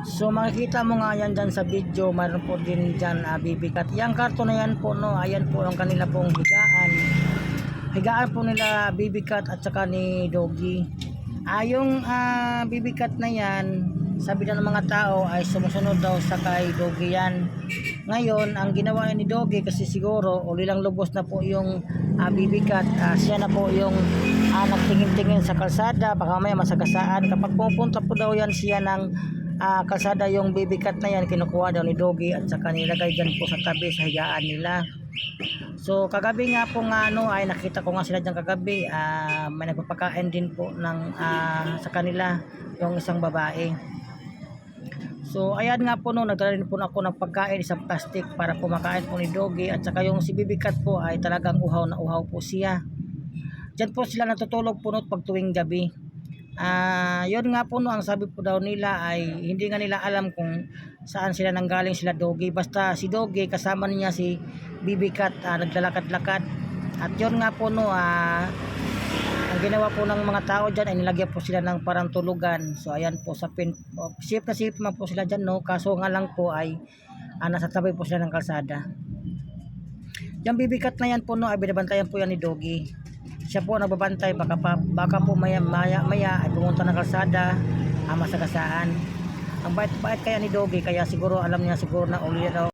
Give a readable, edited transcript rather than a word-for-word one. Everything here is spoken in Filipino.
So makikita mo nga yan dyan sa video, mayroon po din dyan bibikat. Yang karton na yan po, no, ayan po ang kanila pong higaan. Higaan po nila bibikat at saka ni Doggy. Yung bibikat na yan, sabi na ng mga tao ay sumusunod daw sa kay Doggy yan. Ngayon, ang ginawa ni Doggy kasi siguro ulilang lubos na po yung bibikat, siya na po yung nagtingin-tingin sa kalsada, baka may masagasaan. Kapag pupunta po daw yan siya ng kalsada, yung bibikat na yan kinukuha daw ni Doggy at saka nilagay dyan po sa tabi sa higaan nila. So kagabi nga po nga ay nakita ko nga sila dyan kagabi, may nagpapakain din po ng sa kanila yung isang babae. So ayan nga po, nagdala rin po ako ng pagkain, isang plastic para kumakain po ni Doggy, at saka yung si bibikat po ay talagang uhaw na uhaw po siya. Diyan po sila natutulog po pag tuwing gabi. Yun nga po, ang sabi po daw nila ay hindi nga nila alam kung saan sila nanggaling sila Doggy. Basta si Doggy kasama niya si bibikat, naglalakad-lakad. At yun nga po, ang ginawa po ng mga tao dyan ay nilagyan po sila ng parang tulugan. So ayan po, safe na safe man po sila dyan, no? Kaso nga lang po ay nasa tabi po sila ng kalsada. Yung bibikat na yan po, ay binabantayan po yan ni Doggy. Siya po nagbabantay, baka po maya ay pumunta ng kalsada, masagasaan. Ang bait kaya ni Doggy, kaya siguro alam niya siguro na uli daw